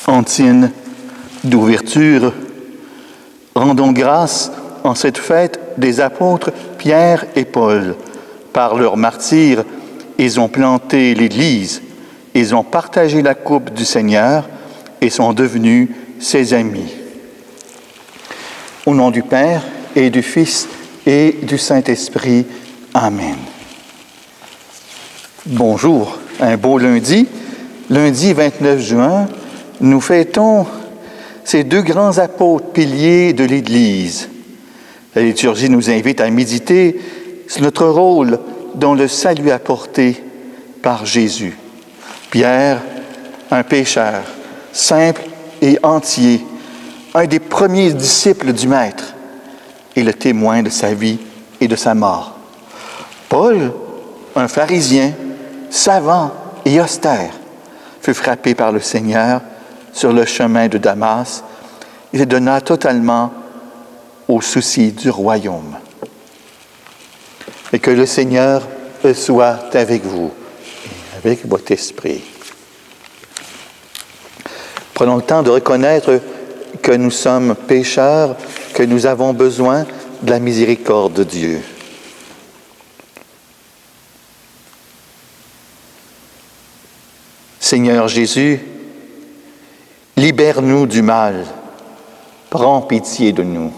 Antienne d'ouverture, rendons grâce en cette fête des apôtres Pierre et Paul. Par leur martyre, ils ont planté l'Église, ils ont partagé la coupe du Seigneur et sont devenus ses amis. Au nom du Père et du Fils et du Saint-Esprit. Amen. Bonjour, un beau lundi. Lundi 29 juin, nous fêtons ces deux grands apôtres piliers de l'Église. La liturgie nous invite à méditer sur notre rôle dans le salut apporté par Jésus. Pierre, un pécheur, simple et entier, un des premiers disciples du Maître et le témoin de sa vie et de sa mort. Paul, un pharisien, savant et austère, fut frappé par le Seigneur sur le chemin de Damas et se donna totalement aux soucis du royaume. Et que le Seigneur soit avec vous, et avec votre esprit. Prenons le temps de reconnaître que nous sommes pécheurs, que nous avons besoin de la miséricorde de Dieu. Seigneur Jésus, libère-nous du mal, prends pitié de nous.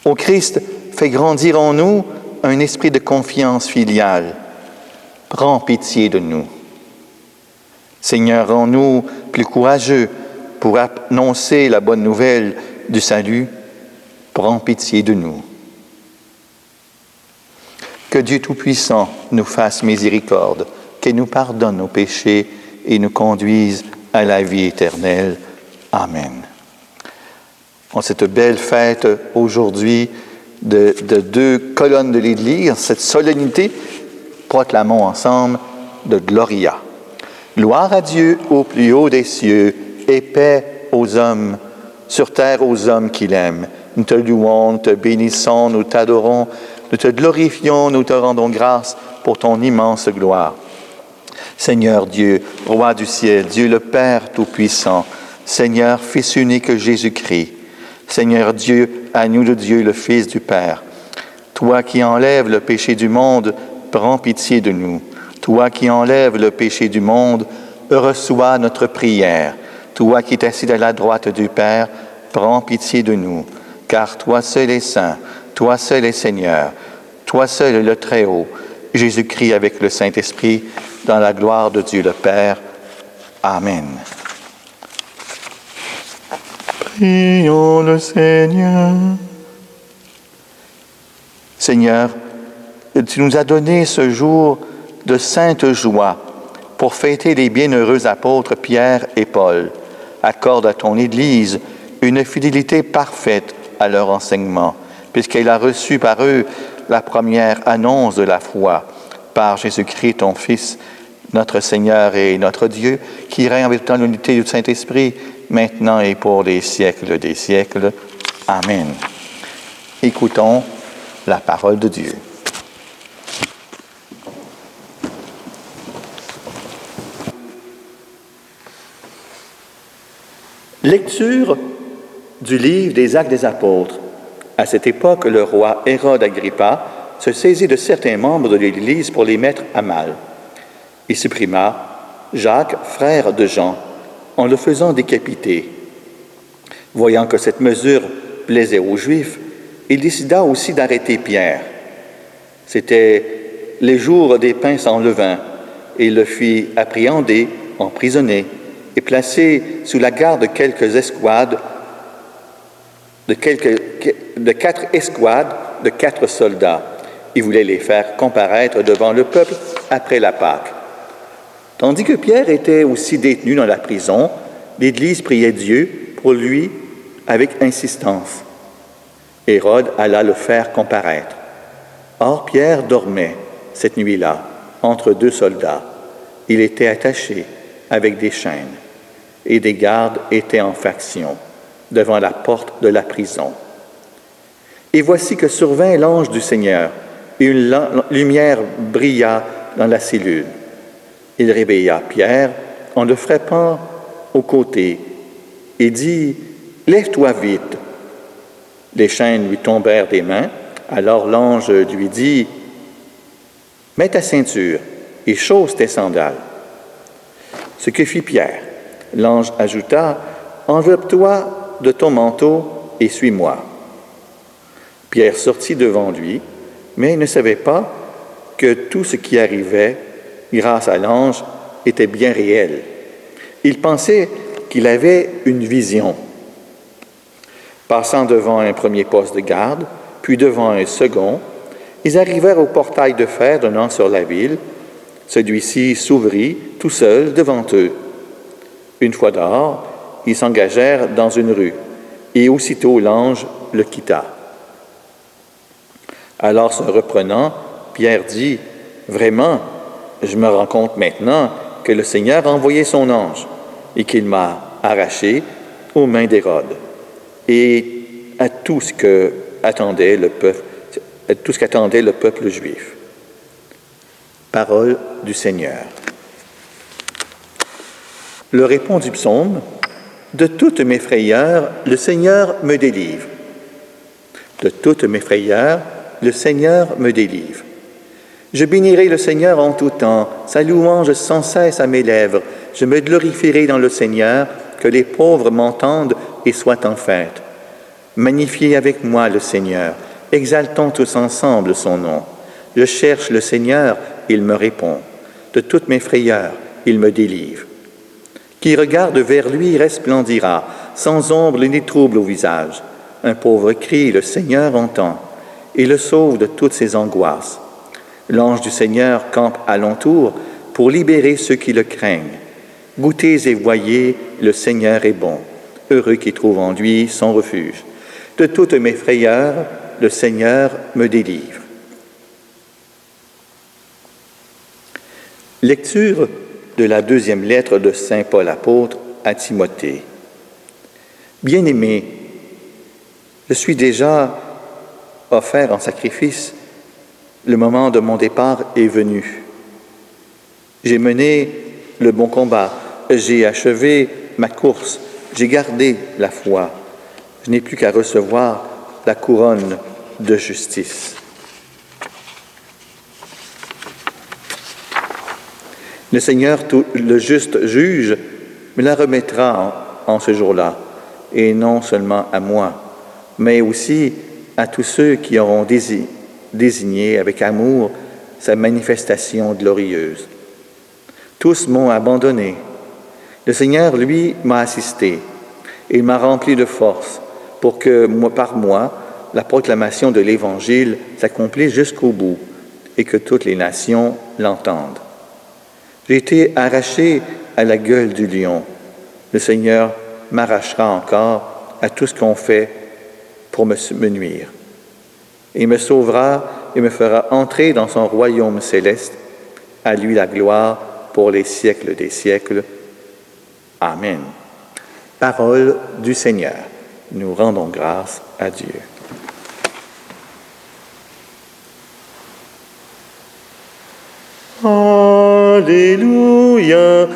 Ô Christ, fais grandir en nous un esprit de confiance filiale, prends pitié de nous. Seigneur, rends-nous plus courageux pour annoncer la bonne nouvelle du salut, prends pitié de nous. Que Dieu Tout-Puissant nous fasse miséricorde, qu'il nous pardonne nos péchés et nous conduise à la vie éternelle. Amen. En cette belle fête aujourd'hui de deux colonnes de l'Église, cette solennité, proclamons ensemble de Gloria. Gloire à Dieu au plus haut des cieux et paix aux hommes, sur terre aux hommes qu'il aime. Nous te louons, nous te bénissons, nous t'adorons, nous te glorifions, nous te rendons grâce pour ton immense gloire. Seigneur Dieu, Roi du ciel, Dieu le Père Tout-Puissant, Seigneur, Fils unique Jésus-Christ, Seigneur Dieu, agneau de Dieu, le Fils du Père, toi qui enlèves le péché du monde, prends pitié de nous. Toi qui enlèves le péché du monde, reçois notre prière. Toi qui es assis à la droite du Père, prends pitié de nous. Car toi seul est saint, toi seul est Seigneur, toi seul est le Très-Haut, Jésus-Christ avec le Saint-Esprit, dans la gloire de Dieu le Père. Amen. Prions le Seigneur. Seigneur, tu nous as donné ce jour de sainte joie pour fêter les bienheureux apôtres Pierre et Paul. Accorde à ton Église une fidélité parfaite à leur enseignement, puisqu'elle a reçu par eux la première annonce de la foi, par Jésus-Christ, ton Fils, notre Seigneur et notre Dieu, qui règne avec toi dans l'unité du Saint-Esprit, maintenant et pour les siècles des siècles. Amen. Écoutons la parole de Dieu. Lecture du livre des Actes des Apôtres. À cette époque, le roi Hérode Agrippa se saisit de certains membres de l'Église pour les mettre à mal. Il supprima Jacques, frère de Jean, en le faisant décapiter. Voyant que cette mesure plaisait aux Juifs, il décida aussi d'arrêter Pierre. C'était les jours des pains sans levain, et il le fit appréhender, emprisonner, et placer sous la garde de quelques escouades, de 4 escouades de 4 soldats. Il voulait les faire comparaître devant le peuple après la Pâque. Tandis que Pierre était aussi détenu dans la prison, l'Église priait Dieu pour lui avec insistance. Hérode alla le faire comparaître. Or, Pierre dormait cette nuit-là entre 2 soldats. Il était attaché avec des chaînes, et des gardes étaient en faction devant la porte de la prison. Et voici que survint l'ange du Seigneur, et une lumière brilla dans la cellule. Il réveilla Pierre en le frappant au côté et dit « Lève-toi vite !» Les chaînes lui tombèrent des mains. Alors l'ange lui dit « Mets ta ceinture et chausse tes sandales. » Ce que fit Pierre. L'ange ajouta « Enveloppe-toi de ton manteau et suis-moi. » Pierre sortit devant lui, mais il ne savait pas que tout ce qui arrivait, grâce à l'ange, était bien réel. Il pensait qu'il avait une vision. Passant devant un premier poste de garde, puis devant un second, ils arrivèrent au portail de fer donnant sur la ville. Celui-ci s'ouvrit tout seul devant eux. Une fois dehors, ils s'engagèrent dans une rue, et aussitôt l'ange le quitta. Alors se reprenant, Pierre dit « Vraiment, je me rends compte maintenant que le Seigneur a envoyé son ange et qu'il m'a arraché aux mains d'Hérode et à tout ce qu'attendait le peuple juif. » Parole du Seigneur. Le répond du psaume « De toutes mes frayeurs, le Seigneur me délivre. De toutes mes frayeurs, le Seigneur me délivre. Je bénirai le Seigneur en tout temps, sa louange sans cesse à mes lèvres. Je me glorifierai dans le Seigneur, que les pauvres m'entendent et soient en fête. Magnifiez avec moi le Seigneur, exaltons tous ensemble son nom. Je cherche le Seigneur, il me répond. De toutes mes frayeurs, il me délivre. Qui regarde vers lui resplendira, sans ombre ni trouble au visage. Un pauvre cri, le Seigneur entend, et le sauve de toutes ses angoisses. L'ange du Seigneur campe alentour pour libérer ceux qui le craignent. Goûtez et voyez, le Seigneur est bon. Heureux qui trouve en lui son refuge. De toutes mes frayeurs, le Seigneur me délivre. Lecture de la deuxième lettre de saint Paul apôtre à Timothée. Bien-aimé, je suis déjà offert en sacrifice. Le moment de mon départ est venu. J'ai mené le bon combat. J'ai achevé ma course. J'ai gardé la foi. Je n'ai plus qu'à recevoir la couronne de justice. Le Seigneur, le juste juge, me la remettra en ce jour-là, et non seulement à moi, mais aussi à tous ceux qui auront désigné avec amour sa manifestation glorieuse. Tous m'ont abandonné. Le Seigneur, lui, m'a assisté. Il m'a rempli de force pour que, par moi, la proclamation de l'Évangile s'accomplisse jusqu'au bout et que toutes les nations l'entendent. J'ai été arraché à la gueule du lion. Le Seigneur m'arrachera encore à tout ce qu'on fait pour me nuire. Il me sauvera et me fera entrer dans son royaume céleste. À lui la gloire pour les siècles des siècles. Amen. Parole du Seigneur. Nous rendons grâce à Dieu. Alléluia,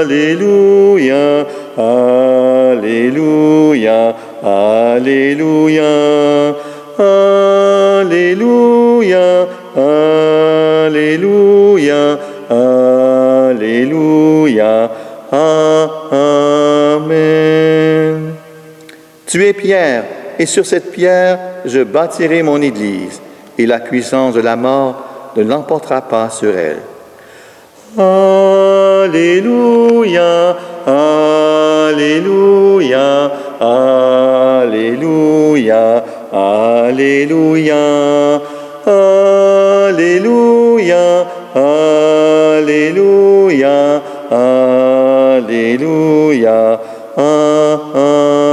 Alléluia, Alléluia, Alléluia, Alléluia, Alléluia, Alléluia, Amen. Tu es pierre, et sur cette pierre, je bâtirai mon église, et la puissance de la mort ne l'emportera pas sur elle. Alléluia, Alléluia, Alléluia, Alléluia, Alléluia, Alléluia, Alléluia, Amen.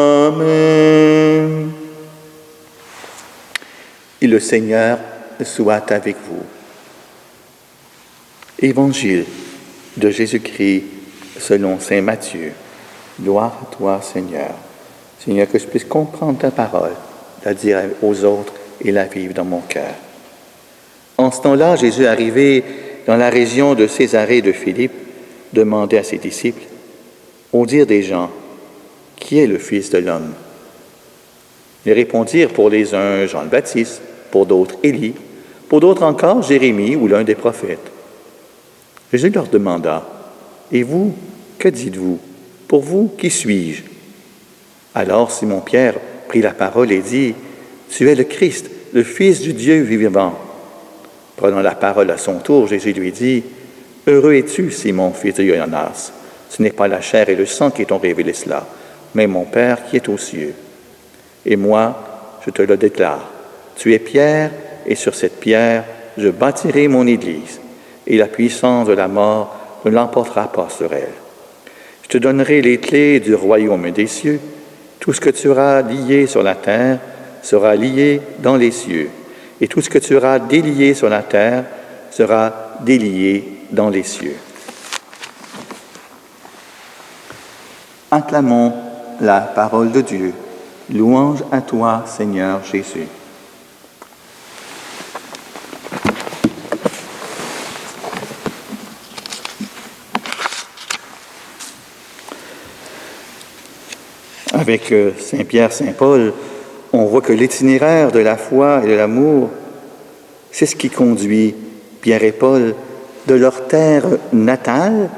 Et le Seigneur soit avec vous. Évangile de Jésus-Christ selon saint Matthieu. Gloire à toi, Seigneur. Seigneur, que je puisse comprendre ta parole, la dire aux autres et la vivre dans mon cœur. En ce temps-là, Jésus arrivé dans la région de Césarée de Philippe demandait à ses disciples, au dire des gens, qui est le Fils de l'homme? Ils répondirent pour les uns Jean le Baptiste, pour d'autres Élie, pour d'autres encore Jérémie ou l'un des prophètes. Jésus leur demanda, et vous, que dites-vous? Pour vous, qui suis-je? Alors Simon-Pierre prit la parole et dit, tu es le Christ, le Fils du Dieu vivant. Prenant la parole à son tour, Jésus lui dit, heureux es-tu, Simon, fils de Jonas. Ce n'est pas la chair et le sang qui t'ont révélé cela, mais mon Père qui est aux cieux. Et moi, je te le déclare, tu es Pierre, et sur cette pierre, je bâtirai mon Église, et la puissance de la mort ne l'emportera pas sur elle. Je te donnerai les clés du royaume des cieux. Tout ce que tu auras lié sur la terre sera lié dans les cieux, et tout ce que tu auras délié sur la terre sera délié dans les cieux. Acclamons la parole de Dieu. Louange à toi, Seigneur Jésus. Avec Saint Pierre, Saint Paul, on voit que l'itinéraire de la foi et de l'amour, c'est ce qui conduit Pierre et Paul de leur terre natale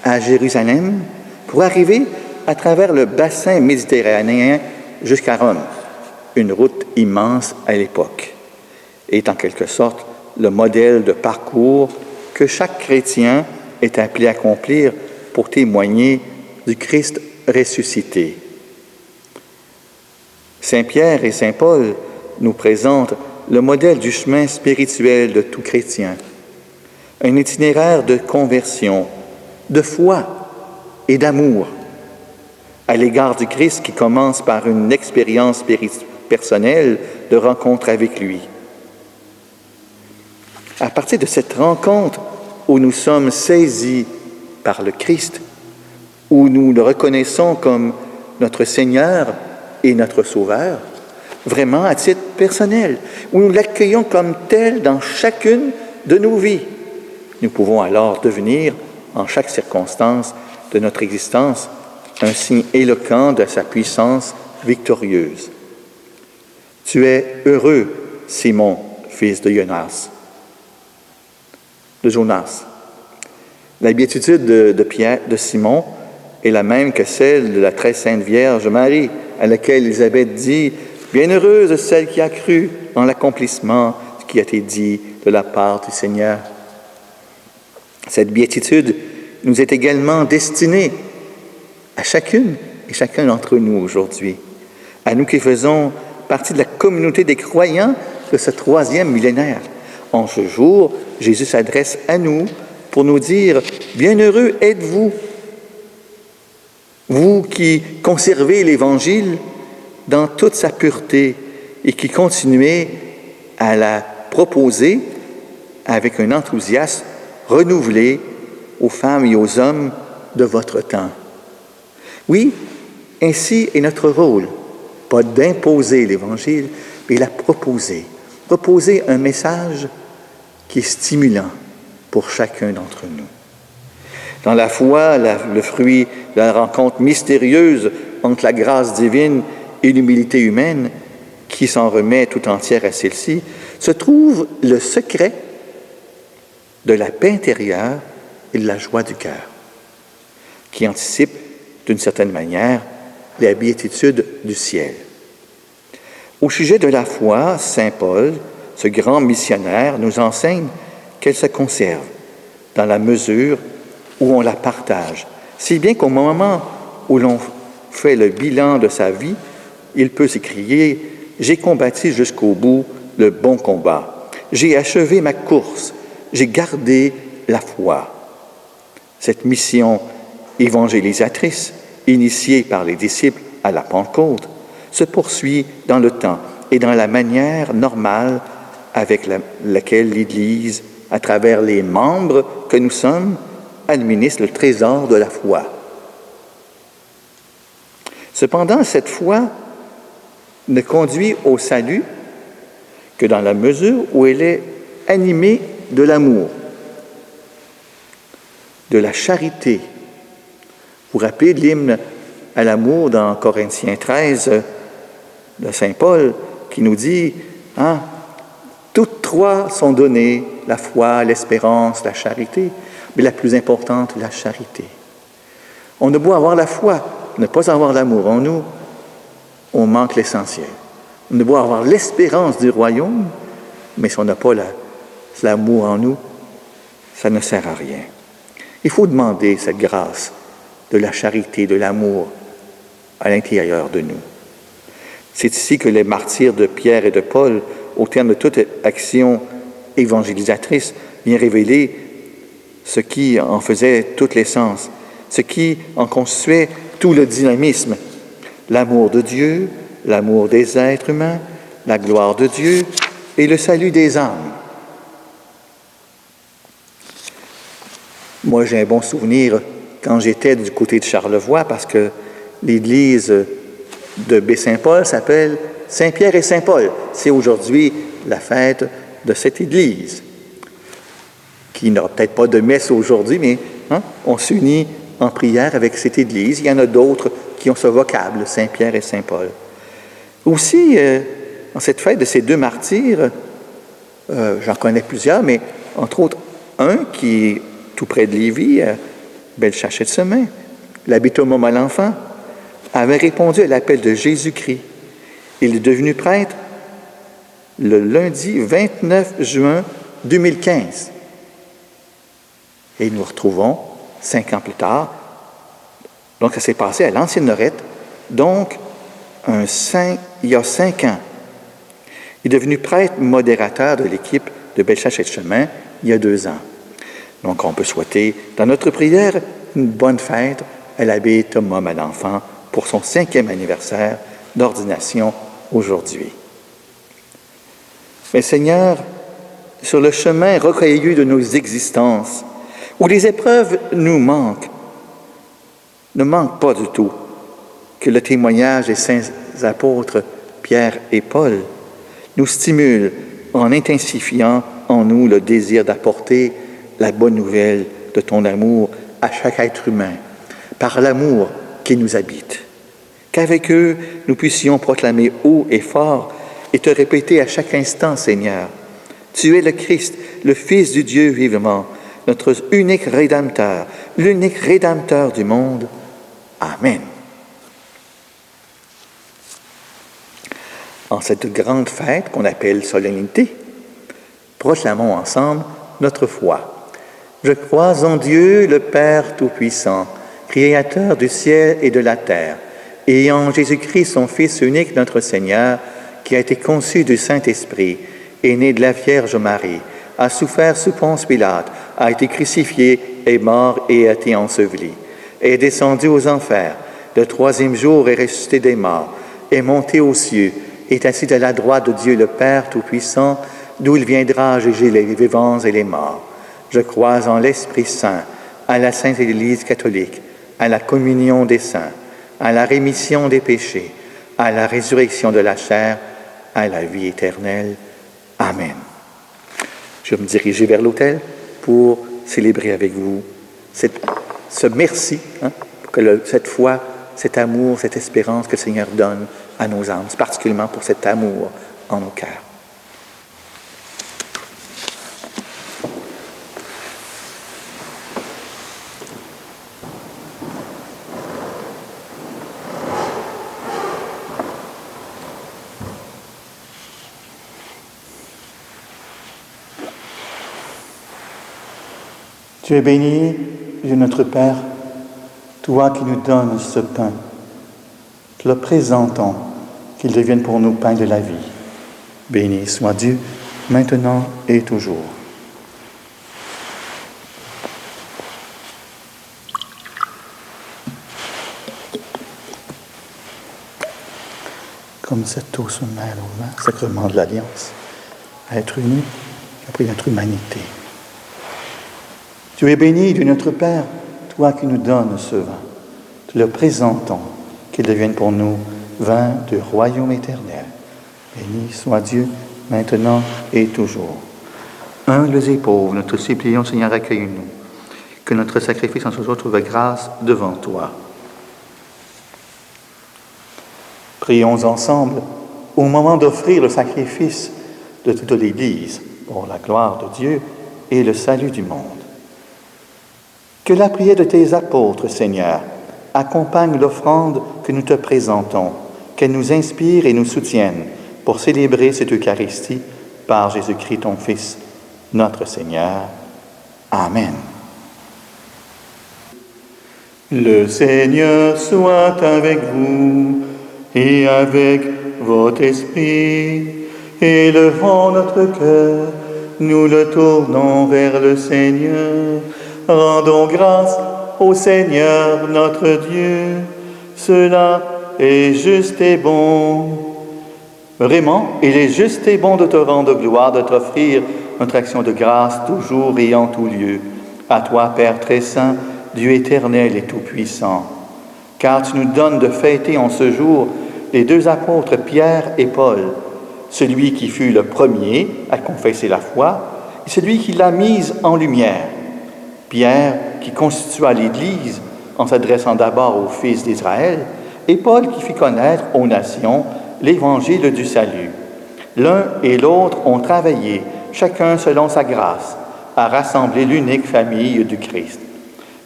à Jérusalem pour arriver à travers le bassin méditerranéen jusqu'à Rome, une route immense à l'époque, est en quelque sorte le modèle de parcours que chaque chrétien est appelé à accomplir pour témoigner du Christ ressuscité. Saint Pierre et Saint Paul nous présentent le modèle du chemin spirituel de tout chrétien, un itinéraire de conversion, de foi et d'amour à l'égard du Christ qui commence par une expérience personnelle de rencontre avec lui. À partir de cette rencontre où nous sommes saisis par le Christ, où nous le reconnaissons comme notre Seigneur et notre Sauveur, vraiment à titre personnel, où nous l'accueillons comme tel dans chacune de nos vies, nous pouvons alors devenir, en chaque circonstance de notre existence, un signe éloquent de sa puissance victorieuse. Tu es heureux, Simon, fils de Jonas. La béatitude de Simon est la même que celle de la très sainte Vierge Marie, à laquelle Élisabeth dit « Bienheureuse celle qui a cru en l'accomplissement qui a été dit de la part du Seigneur. » Cette béatitude nous est également destinée à chacune et chacun d'entre nous aujourd'hui, à nous qui faisons partie de la communauté des croyants de ce 3e millénaire. En ce jour, Jésus s'adresse à nous pour nous dire « Bienheureux êtes-vous, vous qui conservez l'Évangile dans toute sa pureté et qui continuez à la proposer avec un enthousiasme renouvelé aux femmes et aux hommes de votre temps. » Oui, ainsi est notre rôle, pas d'imposer l'Évangile, mais la proposer. Proposer un message qui est stimulant pour chacun d'entre nous. Dans la foi, le fruit de la rencontre mystérieuse entre la grâce divine et l'humilité humaine, qui s'en remet tout entière à celle-ci, se trouve le secret de la paix intérieure et de la joie du cœur, qui anticipe d'une certaine manière la béatitude du ciel. Au sujet de la foi, saint Paul, ce grand missionnaire, nous enseigne qu'elle se conserve dans la mesure où on la partage, si bien qu'au moment où l'on fait le bilan de sa vie, il peut s'écrier « J'ai combattu jusqu'au bout le bon combat. J'ai achevé ma course. J'ai gardé la foi. » Cette mission évangélisatrice, initiée par les disciples à la Pentecôte, se poursuit dans le temps et dans la manière normale avec laquelle l'Église, à travers les membres que nous sommes, administre le trésor de la foi. Cependant, cette foi ne conduit au salut que dans la mesure où elle est animée de l'amour. de la charité. Vous vous rappelez de l'hymne à l'amour dans Corinthiens 13 de Saint Paul qui nous dit, toutes trois sont données, la foi, l'espérance, la charité, mais la plus importante, la charité. On a beau avoir la foi, ne pas avoir l'amour en nous, on manque l'essentiel. On a beau avoir l'espérance du royaume, mais si on n'a pas l'amour en nous, ça ne sert à rien. Il faut demander cette grâce de la charité, de l'amour à l'intérieur de nous. C'est ici que les martyrs de Pierre et de Paul, au terme de toute action évangélisatrice, viennent révéler ce qui en faisait tout l'essence, ce qui en constituait tout le dynamisme. L'amour de Dieu, l'amour des êtres humains, la gloire de Dieu et le salut des âmes. Moi, j'ai un bon souvenir quand j'étais du côté de Charlevoix, parce que l'église de Baie-Saint-Paul s'appelle Saint-Pierre et Saint-Paul. C'est aujourd'hui la fête de cette église, qui n'aura peut-être pas de messe aujourd'hui, mais on s'unit en prière avec cette église. Il y en a d'autres qui ont ce vocable, Saint-Pierre et Saint-Paul. Aussi, en cette fête de ces deux martyrs, j'en connais plusieurs, mais entre autres, un qui est tout près de Lévis, Bellechasse-de-Semin, l'abbé Thomas Malenfant, avait répondu à l'appel de Jésus-Christ. Il est devenu prêtre le lundi 29 juin 2015. Et nous retrouvons 5 ans plus tard. Donc, ça s'est passé à l'Ancienne Lorette, donc il y a 5 ans. Il est devenu prêtre modérateur de l'équipe de Bellechasse-de-Semin il y a 2 ans. Donc, on peut souhaiter, dans notre prière, une bonne fête à l'abbé Thomas Malenfant pour son 5e anniversaire d'ordination aujourd'hui. Mais Seigneur, sur le chemin rocailleux de nos existences, où les épreuves nous manquent, ne manque pas du tout que le témoignage des saints apôtres Pierre et Paul nous stimule en intensifiant en nous le désir d'apporter la bonne nouvelle de ton amour à chaque être humain, par l'amour qui nous habite. Qu'avec eux, nous puissions proclamer haut et fort et te répéter à chaque instant, Seigneur, tu es le Christ, le Fils du Dieu vivant, notre unique Rédempteur, l'unique Rédempteur du monde. Amen. En cette grande fête qu'on appelle solennité, proclamons ensemble notre foi. Je crois en Dieu, le Père Tout-Puissant, Créateur du ciel et de la terre, et en Jésus-Christ, son Fils unique, notre Seigneur, qui a été conçu du Saint-Esprit, est né de la Vierge Marie, a souffert sous Ponce Pilate, a été crucifié, est mort et a été enseveli, est descendu aux enfers, le 3e jour est ressuscité des morts, est monté aux cieux, est assis à la droite de Dieu le Père Tout-Puissant, d'où il viendra juger les vivants et les morts. Je crois en l'Esprit Saint, à la Sainte Église catholique, à la communion des saints, à la rémission des péchés, à la résurrection de la chair, à la vie éternelle. Amen. Je vais me diriger vers l'autel pour célébrer avec vous ce merci, cette foi, cet amour, cette espérance que le Seigneur donne à nos âmes, particulièrement pour cet amour en nos cœurs. Tu es béni, Dieu notre Père, toi qui nous donnes ce pain. Te le présentons, qu'il devienne pour nous pain de la vie. Béni soit Dieu, maintenant et toujours. Comme cette eau se mêle au vin, sacrement de l'Alliance, à être unis, après notre humanité. Tu es béni de notre Père, toi qui nous donnes ce vin. Te le présentons, qu'il devienne pour nous vin du royaume éternel. Béni soit Dieu, maintenant et toujours. Humbles et pauvres, nous te supplions, Seigneur, accueille-nous. Que notre sacrifice en ce jour trouve grâce devant toi. Prions ensemble au moment d'offrir le sacrifice de toute l'Église pour la gloire de Dieu et le salut du monde. Que la prière de tes apôtres, Seigneur, accompagne l'offrande que nous te présentons, qu'elle nous inspire et nous soutienne pour célébrer cette Eucharistie par Jésus-Christ, ton Fils, notre Seigneur. Amen. Le Seigneur soit avec vous et avec votre esprit. Élevons notre cœur, nous le tournons vers le Seigneur. Rendons grâce au Seigneur notre Dieu. Cela est juste et bon. Vraiment, il est juste et bon de te rendre gloire, de t'offrir notre action de grâce toujours et en tout lieu. À toi, Père très saint, Dieu éternel et tout-puissant, car tu nous donnes de fêter en ce jour les deux apôtres Pierre et Paul, celui qui fut le premier à confesser la foi et celui qui l'a mise en lumière. Pierre qui constitua l'Église en s'adressant d'abord aux fils d'Israël et Paul qui fit connaître aux nations l'évangile du salut. L'un et l'autre ont travaillé, chacun selon sa grâce, à rassembler l'unique famille du Christ.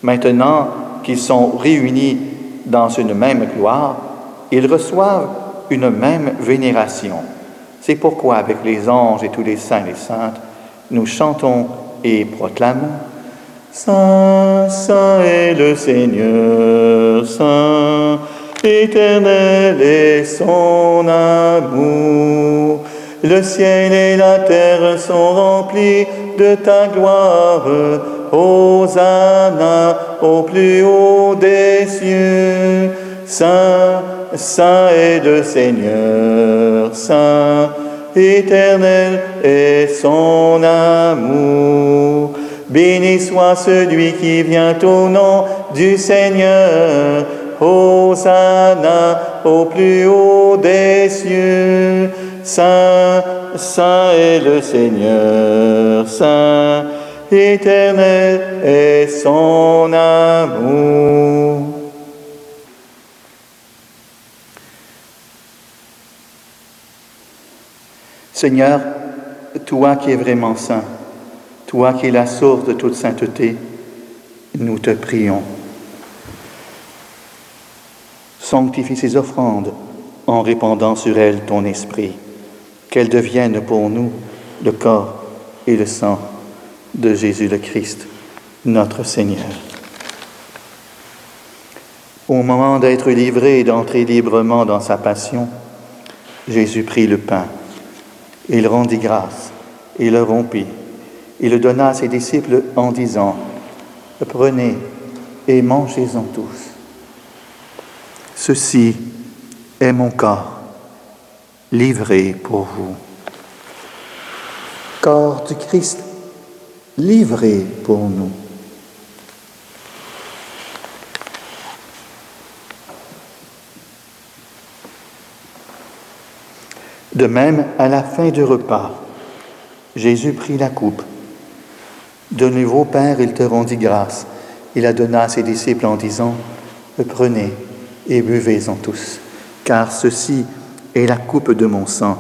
Maintenant qu'ils sont réunis dans une même gloire, ils reçoivent une même vénération. C'est pourquoi, avec les anges et tous les saints et saintes, nous chantons et proclamons « Saint, saint est le Seigneur, saint, éternel est son amour. Le ciel et la terre sont remplis de ta gloire. Hosanna au plus haut des cieux. Saint, saint est le Seigneur, saint, éternel est son amour. Béni soit celui qui vient au nom du Seigneur. Hosanna au plus haut des cieux. Saint, saint est le Seigneur, saint, éternel est son amour. Seigneur, toi qui es vraiment saint, toi qui es la source de toute sainteté, nous te prions. Sanctifie ces offrandes en répandant sur elles ton esprit, qu'elles deviennent pour nous le corps et le sang de Jésus le Christ, notre Seigneur. Au moment d'être livré et d'entrer librement dans sa passion, Jésus prit le pain. Il rendit grâce, il le rompit, il le donna à ses disciples en disant « Prenez et mangez-en tous. Ceci est mon corps, livré pour vous. » Corps du Christ, livré pour nous. De même, à la fin du repas, Jésus prit la coupe. De nouveau, Père, il te rendit grâce. Il la donna à ses disciples en disant « Prenez et buvez-en tous, car ceci est la coupe de mon sang,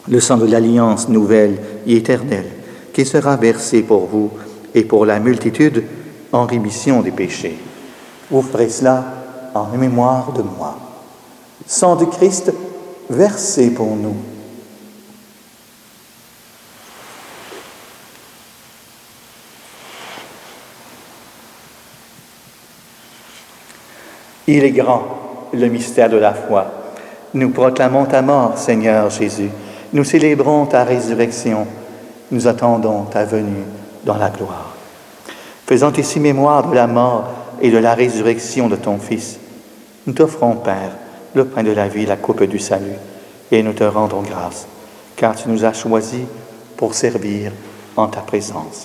le sang de l'alliance nouvelle et éternelle, qui sera versé pour vous et pour la multitude en rémission des péchés. Vous ferez cela en mémoire de moi. Sang de Christ versé pour nous. » Il est grand, le mystère de la foi. Nous proclamons ta mort, Seigneur Jésus. Nous célébrons ta résurrection. Nous attendons ta venue dans la gloire. Faisant ici mémoire de la mort et de la résurrection de ton Fils, nous t'offrons, Père, le pain de la vie, la coupe du salut, et nous te rendons grâce, car tu nous as choisis pour servir en ta présence.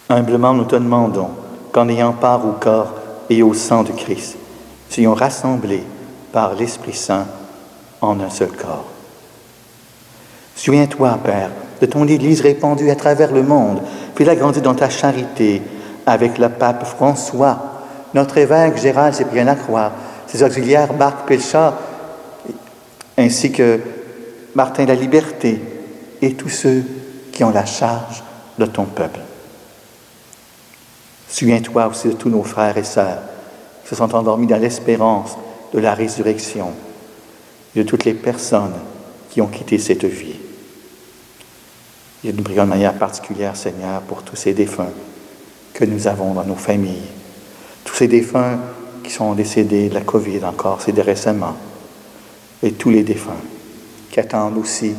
Humblement, nous te demandons qu'en ayant part au corps et au sang de Christ, soyons rassemblés par l'Esprit Saint en un seul corps. Souviens-toi, Père, de ton Église répandue à travers le monde Fais-la grandir dans ta charité avec le pape François, notre évêque Gérald Cyprien Lacroix, ses auxiliaires Marc Pelchat, ainsi que Martin La Liberté et tous ceux qui ont la charge de ton peuple. Souviens-toi aussi de tous nos frères et sœurs qui se sont endormis dans l'espérance de la résurrection et de toutes les personnes qui ont quitté cette vie. Et nous prions de manière particulière, Seigneur, pour tous ces défunts que nous avons dans nos familles, tous ces défunts qui sont décédés de la COVID encore, c'est récemment, et tous les défunts qui attendent aussi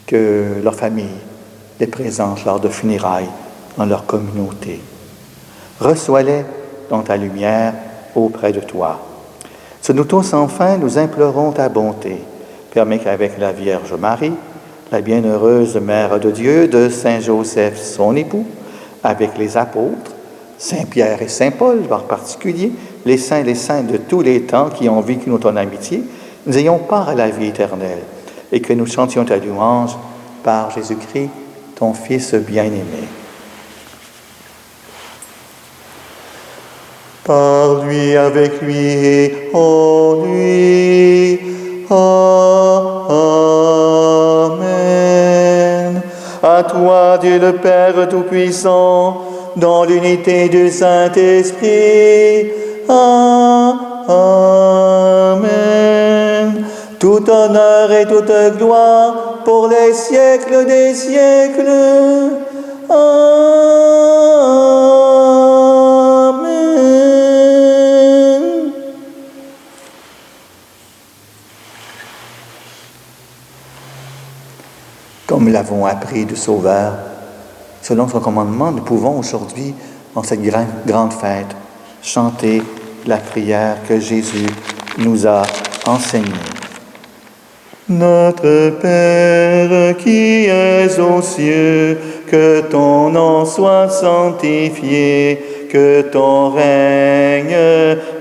que leur famille les présente lors de funérailles dans leur communauté. Reçois-les dans ta lumière auprès de toi. Ce nous tous, enfin, nous implorons ta bonté. Permets qu'avec la Vierge Marie, la bienheureuse Mère de Dieu, de Saint Joseph, son époux, avec les apôtres, Saint Pierre et Saint Paul en particulier, les saints de tous les temps qui ont vécu notre amitié, nous ayons part à la vie éternelle et que nous chantions ta louange par Jésus-Christ, ton Fils bien-aimé. Par lui, avec lui et en lui. Amen. À toi, Dieu le Père Tout-Puissant, dans l'unité du Saint-Esprit. Amen. Tout honneur et toute gloire pour les siècles des siècles. Amen. Comme nous l'avons appris du Sauveur, selon son commandement, nous pouvons aujourd'hui, en cette grande fête, chanter la prière que Jésus nous a enseignée. Notre Père qui es aux cieux, que ton nom soit sanctifié, que ton règne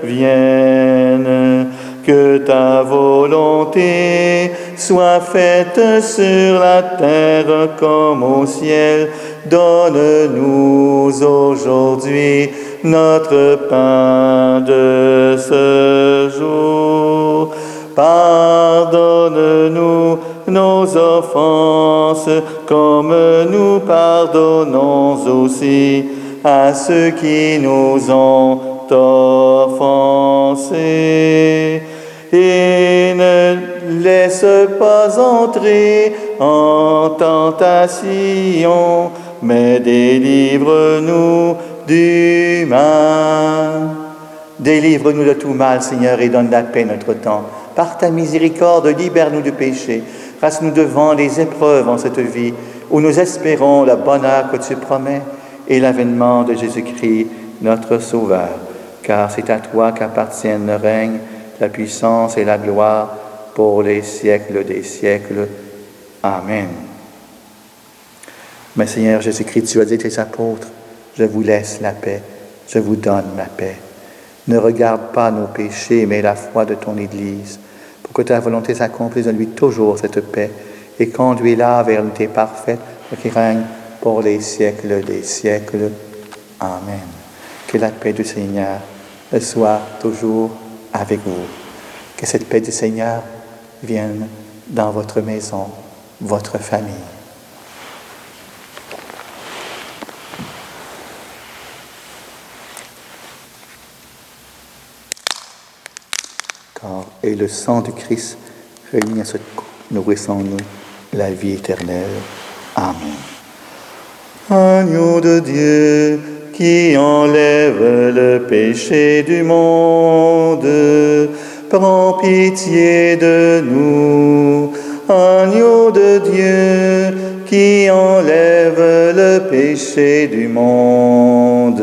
vienne, que ta volonté soit faite sur la terre comme au ciel. Donne-nous aujourd'hui notre pain de ce jour. Pardonne-nous nos offenses, comme nous pardonnons aussi à ceux qui nous ont offensés. Et ne laisse pas entrer en tentation, mais délivre-nous du mal. Délivre-nous de tout mal, Seigneur, et donne la paix notre temps. Par ta miséricorde, libère-nous du péché. Fasse-nous devant les épreuves en cette vie, où nous espérons le bonheur que tu promets et l'avènement de Jésus-Christ, notre Sauveur. Car c'est à toi qu'appartiennent le règne, la puissance et la gloire pour les siècles des siècles. Amen. Mais Seigneur Jésus-Christ, tu as dit à tes apôtres, je vous laisse la paix, je vous donne ma paix. Ne regarde pas nos péchés, mais la foi de ton Église, pour que ta volonté s'accomplisse en lui toujours cette paix, et conduis-la vers l'unité parfaite qui règne pour les siècles des siècles. Amen. Que la paix du Seigneur soit toujours avec vous. Que cette paix du Seigneur vienne dans votre maison, votre famille. Corps et le sang du Christ réunis à cette coupe, nourrissons-nous la vie éternelle. Amen. Agneau de Dieu, qui enlève le péché du monde, prends pitié de nous. Agneau de Dieu, qui enlève le péché du monde,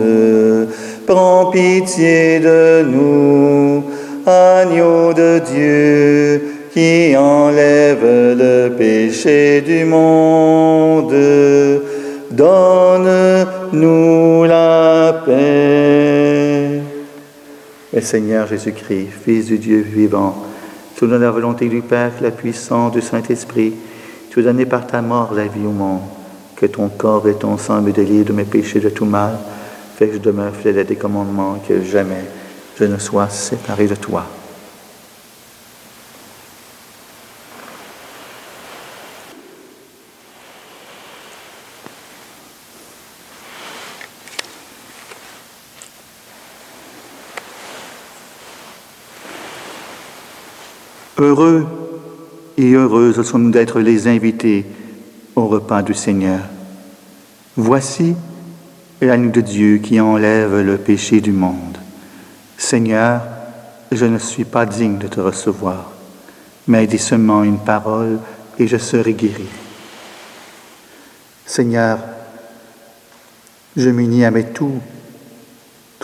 prends pitié de nous. Agneau de Dieu, qui enlève le péché du monde, donne-nous la paix. Et Seigneur Jésus-Christ, Fils du Dieu vivant, selon la volonté du Père, la puissance du Saint-Esprit, tu as donné par ta mort la vie au monde. que ton corps et ton sang me délient de mes péchés de tout mal, fais que je demeure fidèle à tes commandements, que jamais je ne sois séparé de toi. Heureux et heureuses sommes-nous d'être les invités au repas du Seigneur. Voici l'agneau de Dieu qui enlève le péché du monde. Seigneur, je ne suis pas digne de te recevoir, mais dis seulement une parole et je serai guéri. Seigneur, je m'unis à tous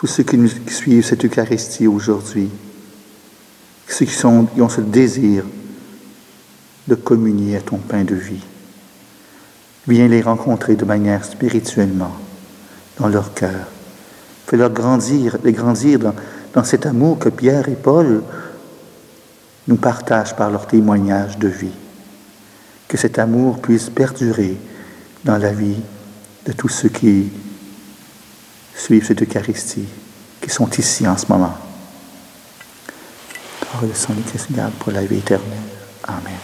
ceux qui suivent cette Eucharistie aujourd'hui, ceux qui ont ce désir de communier à ton pain de vie. Viens les rencontrer de manière spirituellement dans leur cœur. Fais-les grandir dans cet amour que Pierre et Paul nous partagent par leur témoignage de vie. Que cet amour puisse perdurer dans la vie de tous ceux qui suivent cette Eucharistie, qui sont ici en ce moment. Par le sang du Christ garde pour la vie éternelle. Amen.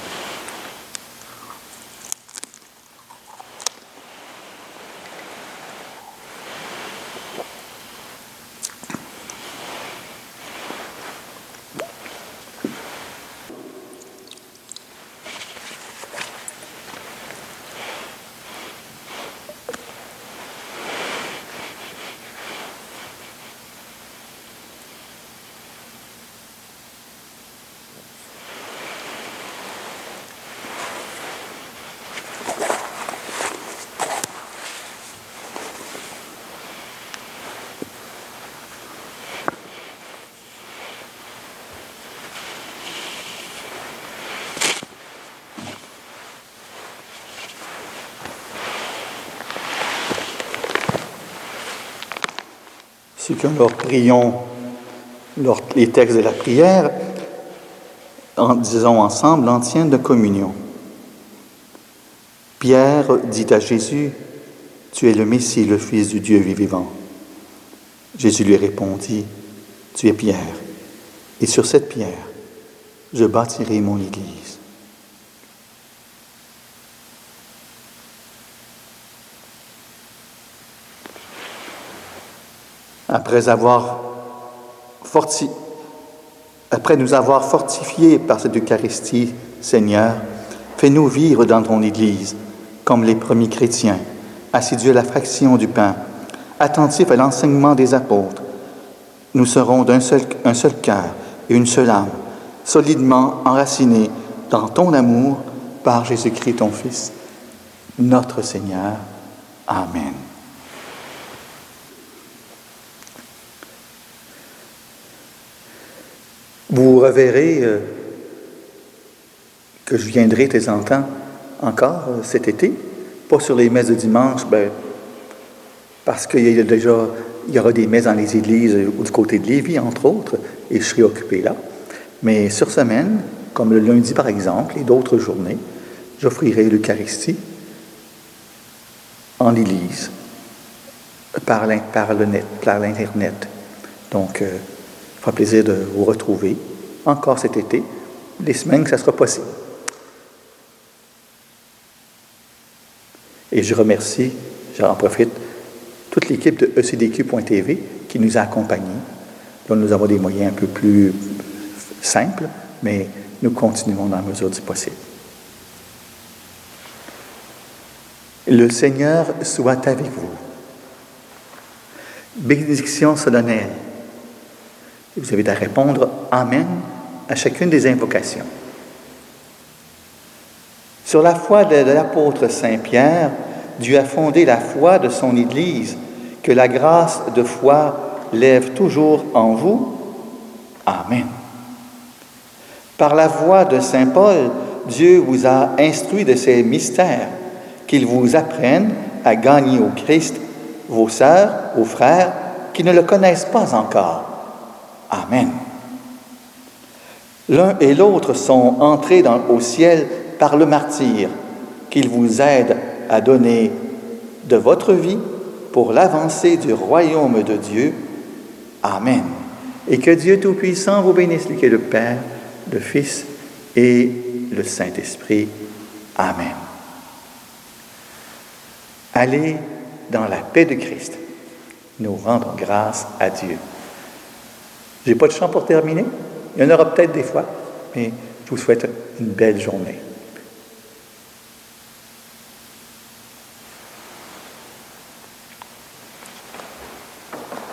Ceux qui leur prions les textes de la prière, disons ensemble l'antienne de communion. Pierre dit à Jésus, « Tu es le Messie, le Fils du Dieu vivant. » Jésus lui répondit, « Tu es Pierre, et sur cette pierre, je bâtirai mon Église. » Après nous avoir fortifiés par cette Eucharistie, Seigneur, fais-nous vivre dans ton Église comme les premiers chrétiens, assidus à la fraction du pain, attentifs à l'enseignement des apôtres. Nous serons un seul cœur et une seule âme, solidement enracinés dans ton amour par Jésus-Christ, ton Fils, notre Seigneur. Amen. Vous reverrez que je viendrai de temps en temps encore cet été, pas sur les messes de dimanche, parce qu'il y aura des messes dans les églises du côté de Lévis, entre autres, et je serai occupé là. Mais sur semaine, comme le lundi par exemple, et d'autres journées, j'offrirai l'Eucharistie en Église, par l'Internet. Donc, il fera plaisir de vous retrouver encore cet été, les semaines que ça sera possible. Et je remercie, j'en profite, toute l'équipe de ECDQ.tv qui nous a accompagnés. Là, nous avons des moyens un peu plus simples, mais nous continuons dans la mesure du possible. Le Seigneur soit avec vous. Bénédiction solennelle. Vous avez à répondre « Amen » à chacune des invocations. Sur la foi de l'apôtre Saint-Pierre, Dieu a fondé la foi de son Église, que la grâce de foi lève toujours en vous. Amen. Par la voix de Saint Paul, Dieu vous a instruit de ces mystères, qu'ils vous apprennent à gagner au Christ vos sœurs, vos frères, qui ne le connaissent pas encore. Amen. L'un et l'autre sont entrés au ciel par le martyre, qu'il vous aide à donner de votre vie pour l'avancée du royaume de Dieu. Amen. Et que Dieu Tout-Puissant vous bénisse, lui qui est le Père, le Fils et le Saint-Esprit. Amen. Allez dans la paix de Christ. Nous rendons grâce à Dieu. Je n'ai pas de chant pour terminer. Il y en aura peut-être des fois, mais je vous souhaite une belle journée.